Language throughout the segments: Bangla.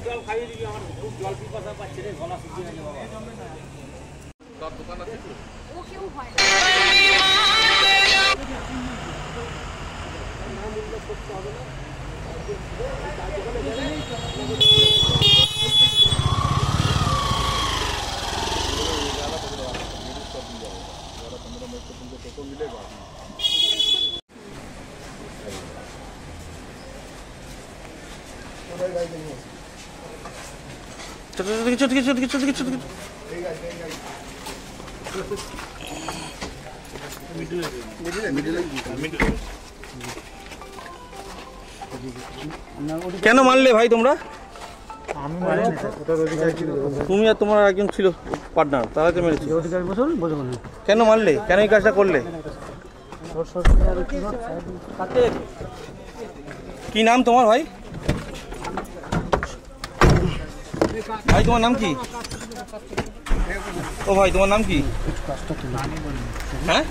জল খাইয়ে দিবি, আমার খুব জল পিপাসা পাচ্ছে রে, গলা শুকিয়ে গেছে বাবা। তার দোকান আছে ও কেউ হয় না। করতে হবে না। কেন মারলে ভাই তোমরা? তুমি আর তোমার একজন ছিল পার্টনার, তারা তো মেরেছে। কেন মারলে? কেন এই কাজটা করলে? কি নাম তোমার ভাই? ভাই তোমার নাম কি? ও ভাই তোমার নাম কি? হ্যাঁ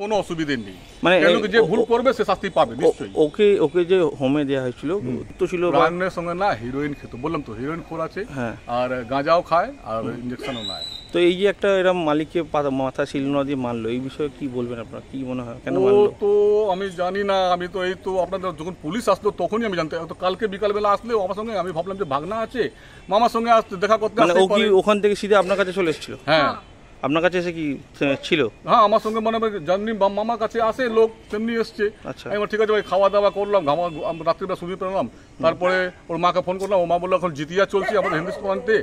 কোনো অসুবিধে নেই, মানে যে ভুল করবে সে শাস্তি পাবে নিশ্চয়ই। ওকে যে হোমে দেওয়া হয়েছিল তো ছিল প্রাণের সঙ্গে না হিরোইন খেত, বললাম তো হিরোইন খোর আছে, আর গাঁজাও খায় আর ইঞ্জেকশনও নেয়। তো এই যে একটা এরকম মালিককে মাথা শিলনোড়া দিয়ে মারলো, এই বিষয়ে কি বলবেন আপনারা? কি মনে হয় কেন মারলো? তো আমি জানি না, আমি তো এই তো আপনাদের যখন পুলিশ আসলো তখনই আমি জানতে, তো কালকে বিকালবেলা আসলে আমার সঙ্গে আমি ভাবলাম যে ভাগনা আছে মামার সঙ্গে আসতে দেখা করতে, মানে ও কি ওখান থেকে সিধা আপনার কাছে চলে এসেছিল? হ্যাঁ আপনার কাছে এসে কি ছিল? হ্যাঁ আমার সঙ্গে মানে জানি মামার কাছে আসে লোক তেমনি এসছে। আচ্ছা আমি ঠিক আছে ভাই খাওয়া দাওয়া করলাম, রাত্রিটা শুয়ে পেলাম, তারপরে ওর মাকে ফোন করলাম, ও মা বললো এখন জিতিয়া চলছে আমাদের হিন্দুস্তানতে,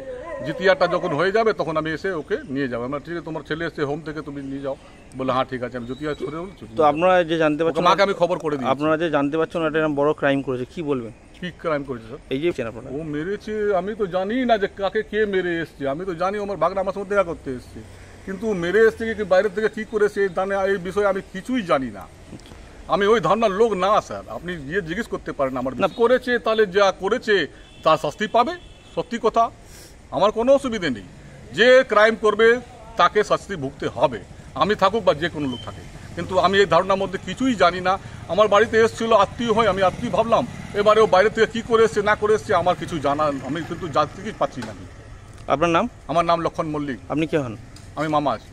জিতিয়াটা যখন হয়ে যাবে তখন আমি এসে ওকে নিয়ে যাবো। আমরা ঠিক আছে তোমার ছেলে এসে হোম থেকে তুমি নিয়ে যাও, বলে হ্যাঁ ঠিক আছে আমি জিতিয়া ছুটে। তো আপনারা যে জানতে পারছেন, মাকে আমি খবর করে দিই, আপনারা যে জানতে পারছেন একটা বড় ক্রাইম করেছে, কি বলবেন? কি ক্রাইম করেছে স্যার? এই যে আপনারা ও মেরেছে, আমি তো জানি না যে কাকে কে মেরে এসছে, আমি তো জানি আমার ভাগনা আমার সঙ্গে দেখা করতে এসছে, কিন্তু মেরে এসছে কি বাইরের থেকে কি করেছে এই বিষয়ে আমি কিছুই জানি না। আমি ওই ধারণার লোক না স্যার, আপনি গিয়ে জিজ্ঞেস করতে পারেন আমার না করেছে, তাহলে যা করেছে তার শাস্তি পাবে, সত্যি কথা, আমার কোনো অসুবিধে নেই। যে ক্রাইম করবে তাকে শাস্তি ভুগতে হবে, আমি থাকুক বা যে কোনো লোক থাকে, কিন্তু আমি এই ধারণার মধ্যে কিছুই জানি না। আমার বাড়িতে এসেছিল আত্মীয় হয়, আমি আত্মীয় ভাবলাম, এবারে ও বাইরে থেকে কী করে এসছে না করে এসছে আমার কিছু জানা, আমি কিন্তু জানতে পাচ্ছি না। আপনার নাম? আমার নাম লক্ষণ মল্লিক। আপনি কে হন? আমি মামা আছি।